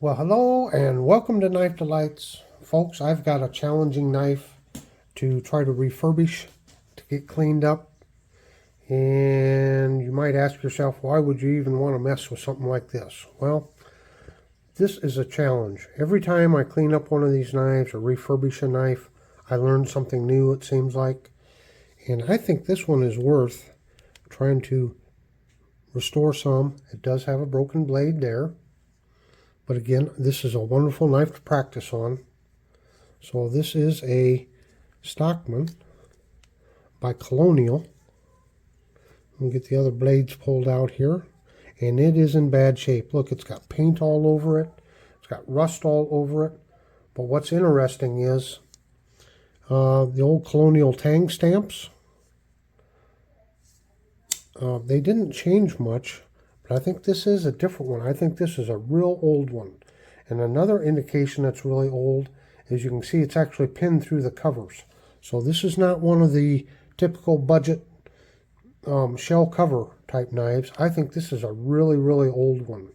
Well, hello and welcome to Knife Delights. Folks, I've got a challenging knife to try to refurbish, to get cleaned up. And you might ask yourself, why would you even want to mess with something like this? Well, this is a challenge. Every time I clean up one of these knives or refurbish a knife, I learn something new, it seems like. And I think this one is worth trying to restore some. It does have a broken blade there. But again, this is a wonderful knife to practice on. So this is a Stockman by Colonial. We'll get the other blades pulled out here. And it is in bad shape. Look, it's got paint all over it. It's got rust all over it. But what's interesting is the old Colonial tang stamps. They didn't change much. But I think this is a different one. I think this is a real old one. And another indication that's really old is you can see it's actually pinned through the covers. So this is not one of the typical budget shell cover type knives. I think this is a really, really old one.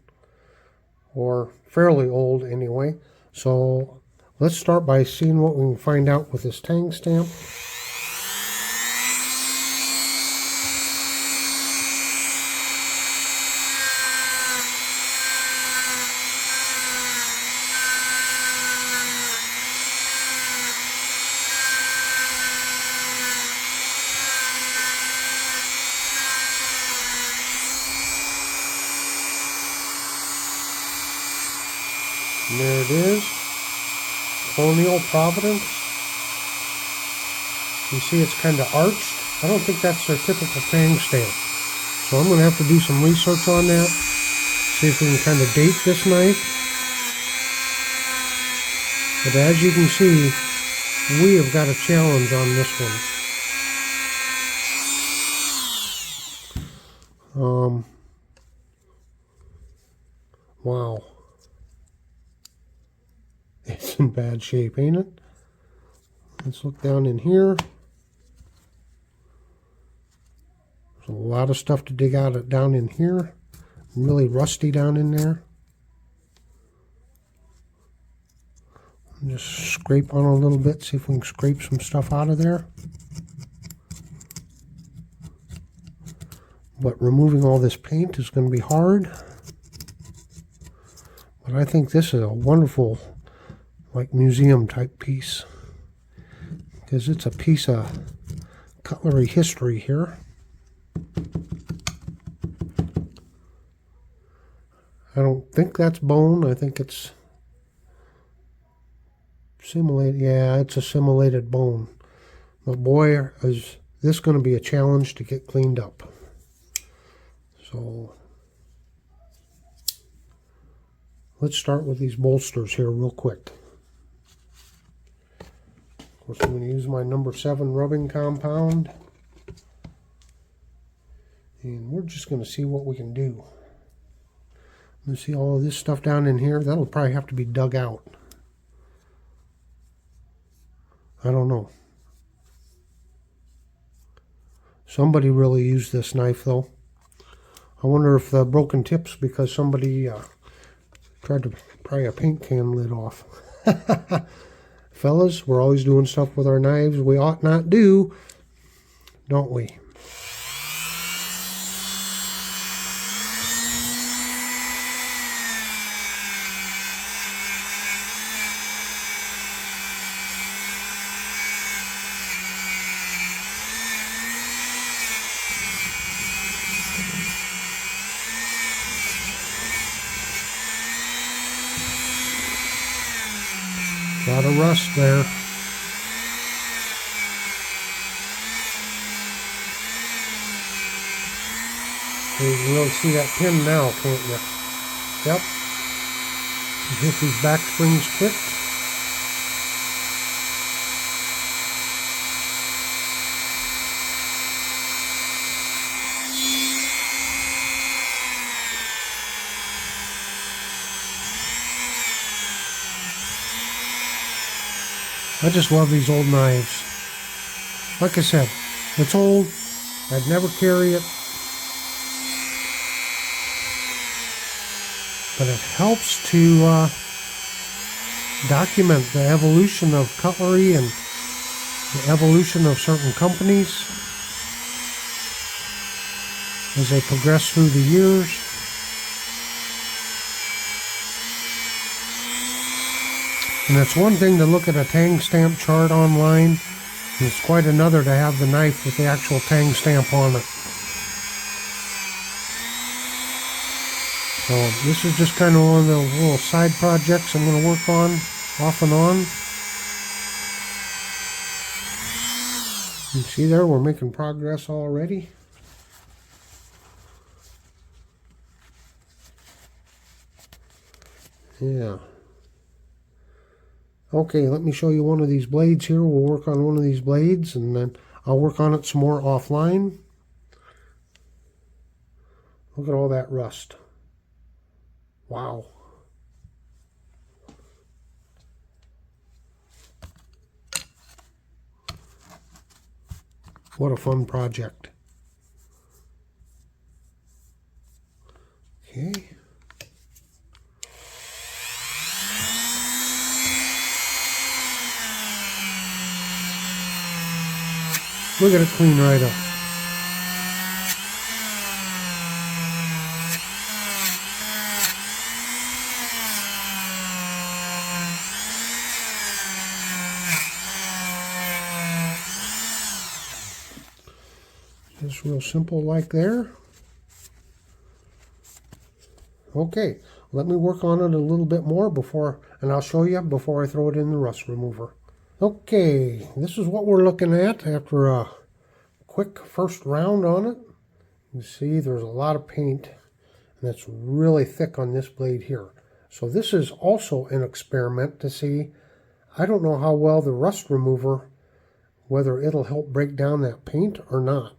Or fairly old anyway. So let's start by seeing what we can find out with this tang stamp. And there it is, Colonial Providence. You see it's kind of arched. I don't think that's their typical tang stamp. So I'm going to have to do some research on that, see if we can kind of date this knife. But as you can see, we have got a challenge on this one. Wow. It's in bad shape, ain't it? Let's look down in here. There's a lot of stuff to dig out down in here. Really rusty down in there. Just scrape on a little bit, see if we can scrape some stuff out of there. But removing all this paint is going to be hard. But I think this is a wonderful, like, museum type piece, because it's a piece of cutlery history here. I don't think that's bone. I think it's simulated. Yeah, it's a simulated bone. But boy, is this going to be a challenge to get cleaned up. So let's start with these bolsters here real quick. Of course, I'm going to use my number 7 rubbing compound. And we're just going to see what we can do. You see all of this stuff down in here? That'll probably have to be dug out. I don't know. Somebody really used this knife, though. I wonder if the broken tip's because somebody tried to pry a paint can lid off. Fellas, we're always doing stuff with our knives we ought not do, don't we? A lot of rust there. You can really see that pin now, can't you? Yep. You hit these back springs quick. I just love these old knives. Like I said, it's old. I'd never carry it. but it helps to document the evolution of cutlery and the evolution of certain companies as they progress through the years. And it's one thing to look at a tang stamp chart online, and it's quite another to have the knife with the actual tang stamp on it. So this is just kind of one of the little side projects I'm going to work on off and on. You see there, we're making progress already. Yeah. Okay, let me show you one of these blades here. We'll work on one of these blades, and then I'll work on it some more offline. Look at all that rust. Wow. What a fun project. Okay. Look at it clean right up. Just real simple like there. Okay, let me work on it a little bit more and I'll show you before I throw it in the rust remover. Okay, this is what we're looking at after a quick first round on it. You see there's a lot of paint, and it's really thick on this blade here. So this is also an experiment to see, I don't know how well the rust remover, whether it'll help break down that paint or not.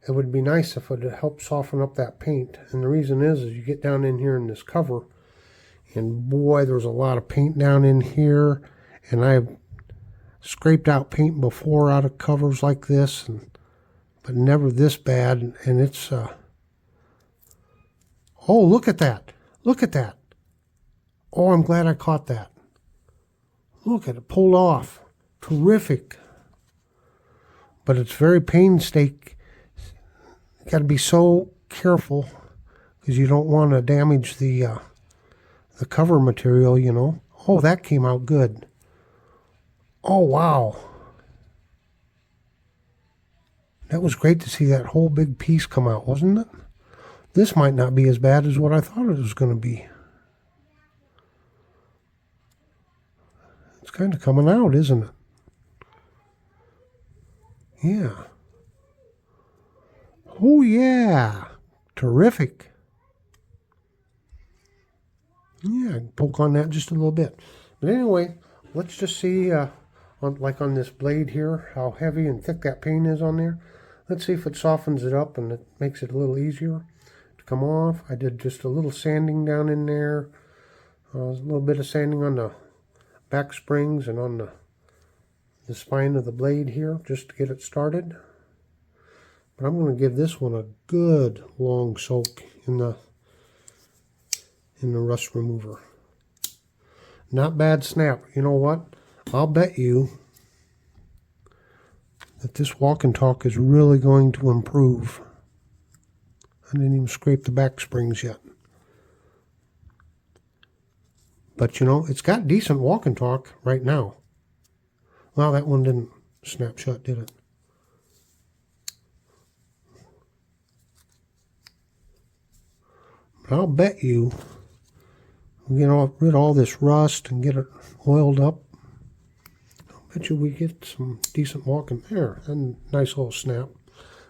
It would be nice if it would help soften up that paint. And the reason is you get down in here in this cover, and boy, there's a lot of paint down in here. And I've scraped out paint before out of covers like this, but never this bad. And it's, oh, look at that. Look at that. Oh, I'm glad I caught that. Look at it, pulled off. Terrific. But it's very painstaking. You got to be so careful because you don't want to damage the cover material, you know. Oh, that came out good. Oh, wow. That was great to see that whole big piece come out, wasn't it? This might not be as bad as what I thought it was going to be. It's kind of coming out, isn't it? Yeah. Oh, yeah. Terrific. Yeah, poke on that just a little bit. But anyway, let's just see, like on this blade here, how heavy and thick that paint is on there. Let's see if it softens it up and it makes it a little easier to come off. I did just a little sanding down in there. A little bit of sanding on the back springs and on the spine of the blade here, just to get it started. But I'm going to give this one a good long soak in the rust remover. Not bad snap. You know what? I'll bet you that this walk and talk is really going to improve. I didn't even scrape the back springs yet. But you know, it's got decent walk and talk right now. Well, that one didn't snap shut, did it? But I'll bet you we get rid of all this rust and get it oiled up. I'll bet you we get some decent walking there. And nice little snap.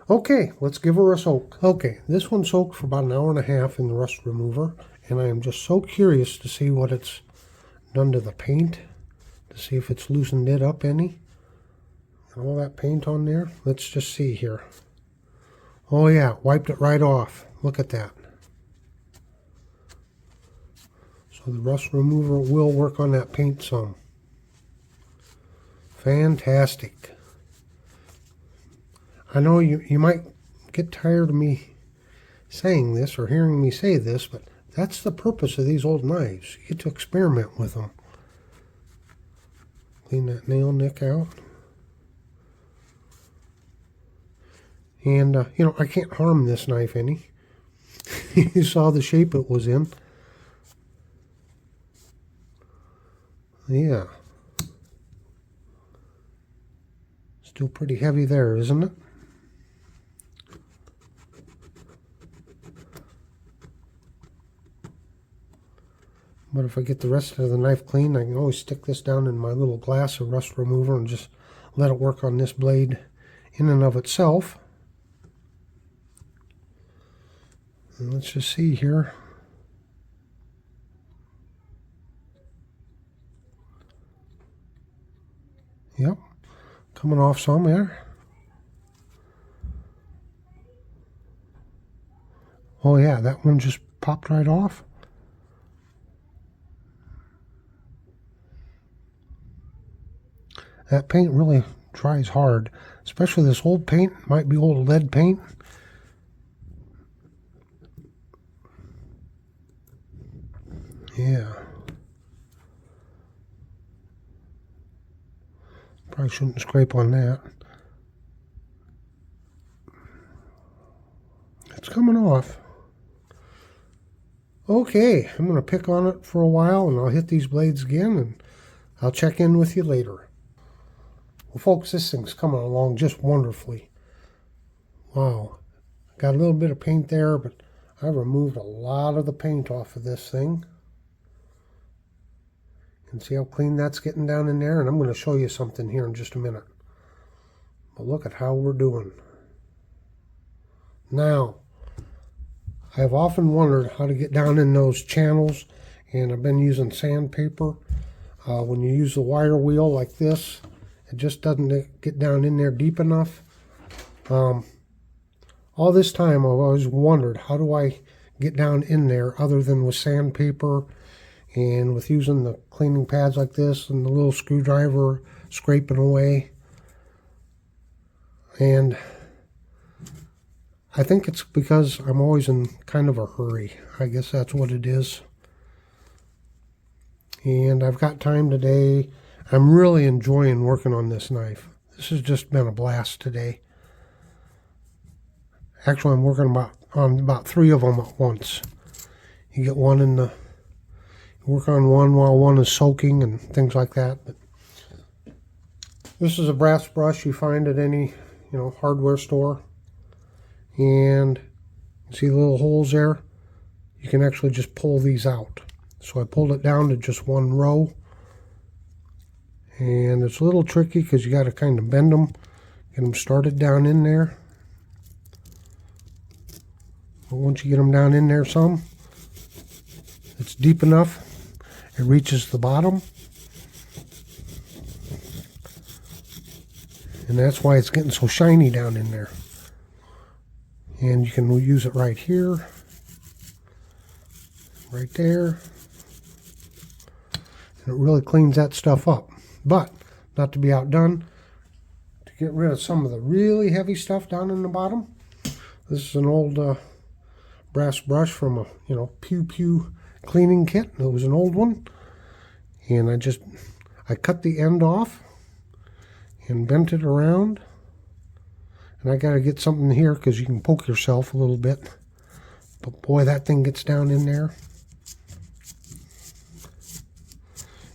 Okay, let's give her a soak. Okay, this one soaked for about an hour and a half in the rust remover. And I am just so curious to see what it's done to the paint. To see if it's loosened it up any. And all that paint on there. Let's just see here. Oh yeah, wiped it right off. Look at that. So the rust remover will work on that paint some. Fantastic. I know you might get tired of me saying this or hearing me say this, but That's the purpose of these old knives. You get to experiment with them. Clean that nail nick out. And, you know, I can't harm this knife any. You saw the shape it was in. Yeah. Still pretty heavy there, isn't it? But if I get the rest of the knife clean, I can always stick this down in my little glass of rust remover and just let it work on this blade in and of itself. And let's just see here. Yep, coming off some there. Oh yeah, that one just popped right off. That paint really dries hard, especially this old paint. Might be old lead paint. Yeah. Probably shouldn't scrape on that. It's coming off. Okay, I'm going to pick on it for a while and I'll hit these blades again and I'll check in with you later. Well, folks, this thing's coming along just wonderfully. Wow. Got a little bit of paint there, but I removed a lot of the paint off of this thing. And see how clean that's getting down in there? And I'm going to show you something here in just a minute. But look at how we're doing. Now, I've often wondered how to get down in those channels, and I've been using sandpaper. When you use the wire wheel like this, it just doesn't get down in there deep enough. All this time I've always wondered, how do I get down in there other than with sandpaper and with using the cleaning pads like this and the little screwdriver scraping away. And I think it's because I'm always in kind of a hurry. I guess that's what it is. And I've got time today. I'm really enjoying working on this knife. This has just been a blast today. Actually, I'm working on about 3 of them at once. You get one in the, you work on one while one is soaking and things like that. But this is a brass brush you find at any, hardware store. And you see the little holes there? You can actually just pull these out. So I pulled it down to just one row. And it's a little tricky because you got to kind of bend them, get them started down in there. But once you get them down in there some, it's deep enough. It reaches the bottom. And that's why it's getting so shiny down in there. And you can use it right here, right there. And it really cleans that stuff up. But, not to be outdone, to get rid of some of the really heavy stuff down in the bottom, this is an old brass brush from a, Pew Pew cleaning kit. It was an old one. And I cut the end off and bent it around. And I got to get something here because you can poke yourself a little bit. But boy, that thing gets down in there.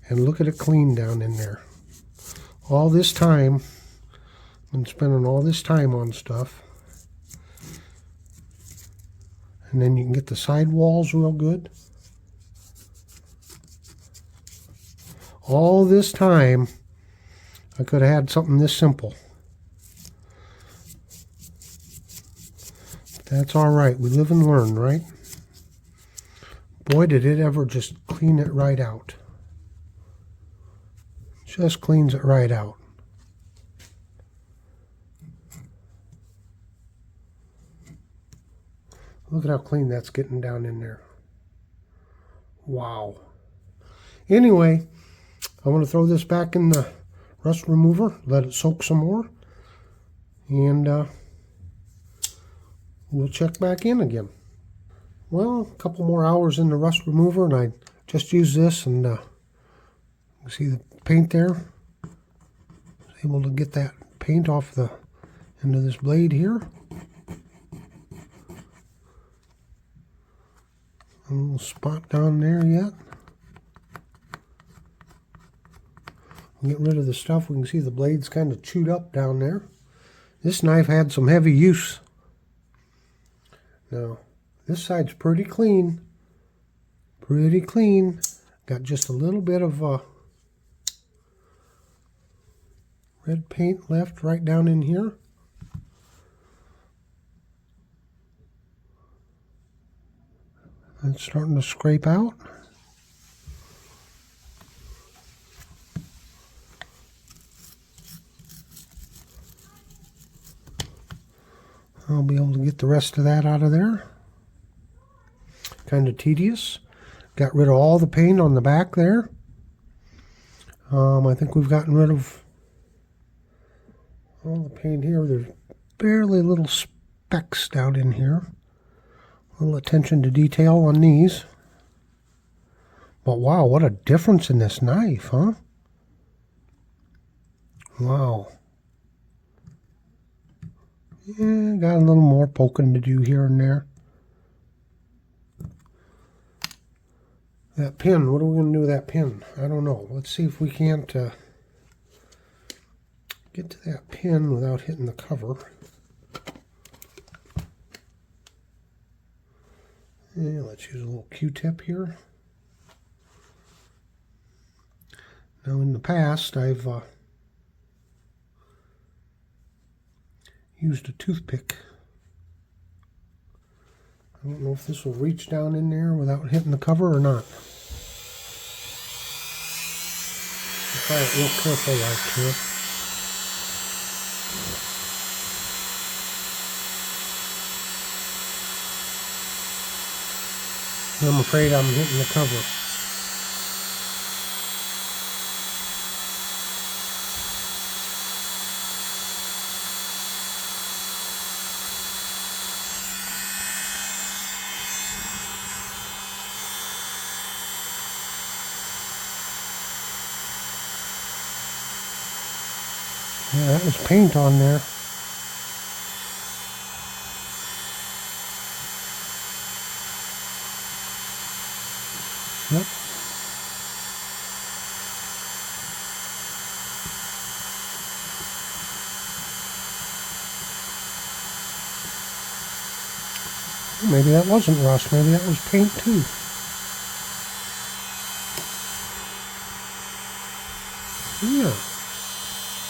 And look at it clean down in there. All this time, I've been spending all this time on stuff. And then you can get the side walls real good. All this time, I could have had something this simple. That's all right. We live and learn, right? Boy, did it ever just clean it right out. Just cleans it right out. Look at how clean that's getting down in there. Wow. Anyway, I want to throw this back in the rust remover, let it soak some more, and we'll check back in again. Well, a couple more hours in the rust remover, and I just used this, and you see the paint there. I was able to get that paint off the end of this blade here. A little spot down there yet. Get rid of the stuff. We can see the blade's kind of chewed up down there. This knife had some heavy use. Now, this side's pretty clean. Pretty clean. Got just a little bit of red paint left right down in here. It's starting to scrape out. I'll be able to get the rest of that out of there. Kind of tedious. Got rid of all the paint on the back there. I think we've gotten rid of all the paint here. There's barely little specks down in here. A little attention to detail on these. But wow, what a difference in this knife, huh? Wow. Yeah, got a little more poking to do here and there. That pin, what are we going to do with that pin? I don't know. Let's see if we can't get to that pin without hitting the cover. Yeah, let's use a little Q-tip here. Now in the past, I've used a toothpick. I don't know if this will reach down in there without hitting the cover or not. Try it real careful like here. I'm afraid I'm hitting the cover. Yeah, that was paint on there. Yep. Maybe that wasn't rust. Maybe that was paint too. Yeah.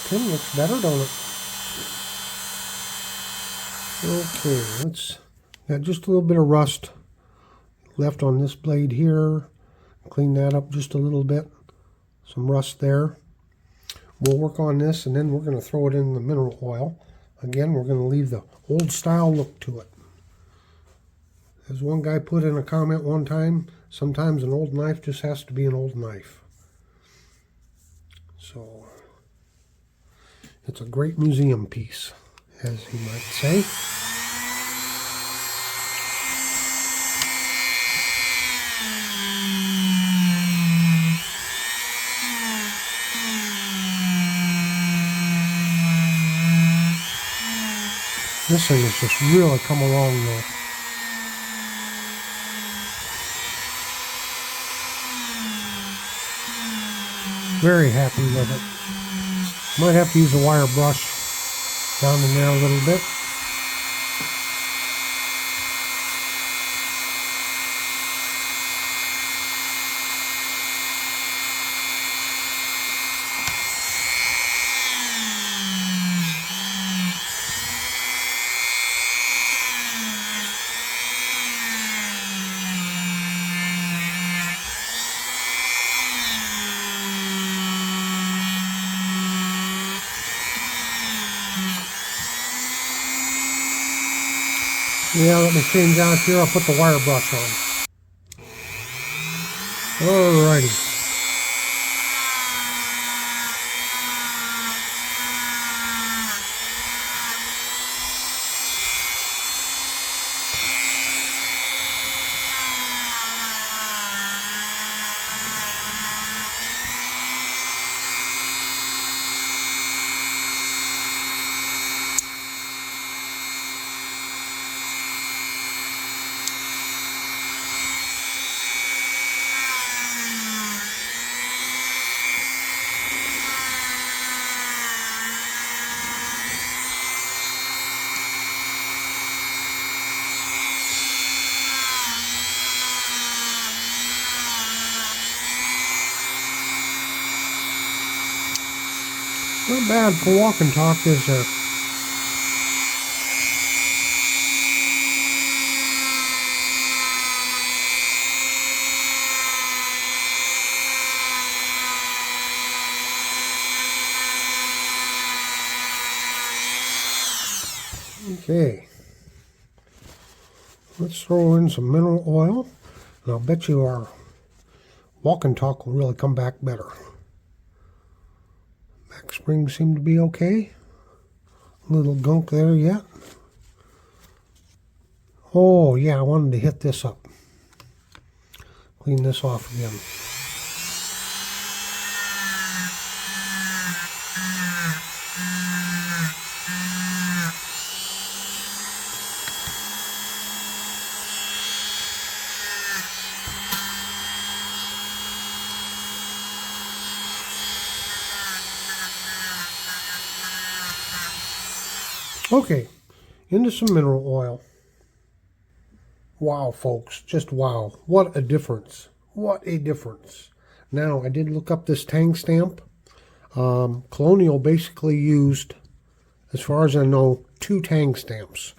Pin looks better, don't it? Okay, let's got just a little bit of rust left on this blade here. Clean that up just a little bit. Some rust there. We'll work on this, and then we're going to throw it in the mineral oil. Again, we're going to leave the old style look to it. As one guy put in a comment one time, sometimes an old knife just has to be an old knife. So it's a great museum piece, as you might say. This thing has just really come along though. Very happy with it. Might have to use a wire brush down in there a little bit. Yeah, let me change out here. I'll put the wire brush on. Alrighty. Not bad for walk and talk, is there? Okay, let's throw in some mineral oil, and I'll bet you our walk and talk will really come back better. Back springs seem to be okay. A little gunk there yet. Oh yeah, I wanted to hit this up. Clean this off again. Okay, into some mineral oil. Wow, folks, just wow. What a difference. What a difference. Now, I did look up this tang stamp. Colonial basically used, as far as I know, 2 tang stamps.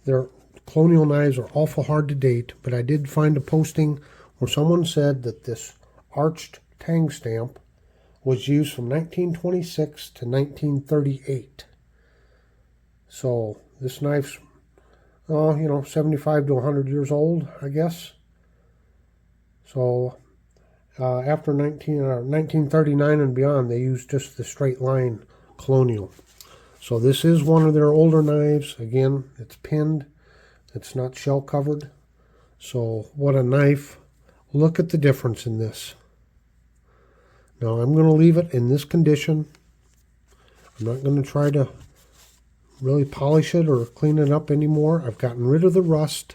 Their Colonial knives are awful hard to date, but I did find a posting where someone said that this arched tang stamp was used from 1926 to 1938. So this knife's, 75 to 100 years old, I guess. So after 1939 and beyond, they used just the straight line Colonial. So this is one of their older knives. Again, it's pinned. It's not shell covered. So what a knife. Look at the difference in this. Now I'm going to leave it in this condition. I'm not going to try to really polish it or clean it up anymore. I've gotten rid of the rust,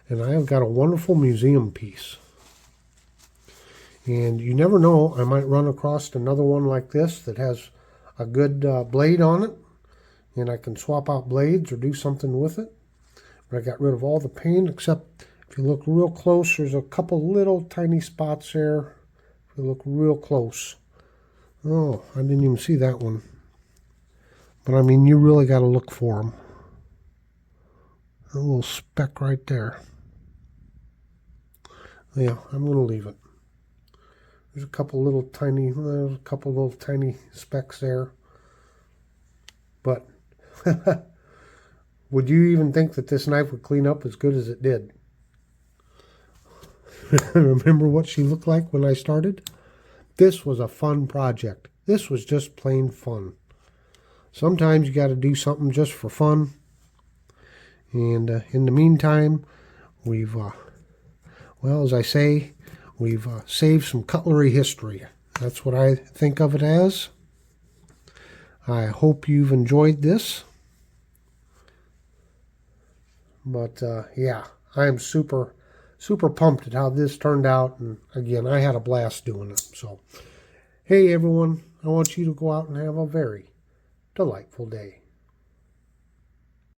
and I have got a wonderful museum piece. And you never know, I might run across another one like this that has a good blade on it, and I can swap out blades or do something with it. But I got rid of all the paint, except if you look real close, there's a couple little tiny spots there. If you look real close. Oh, I didn't even see that one. But I mean, you really got to look for them. A little speck right there. Yeah, I'm going to leave it. There's a couple little tiny specks there. But would you even think that this knife would clean up as good as it did? Remember what she looked like when I started? This was a fun project. This was just plain fun. Sometimes you got to do something just for fun. And in the meantime, we've, as I say, we've saved some cutlery history. That's what I think of it as. I hope you've enjoyed this. But yeah, I am super pumped at how this turned out. And again, I had a blast doing it. So, hey everyone, I want you to go out and have a very delightful day.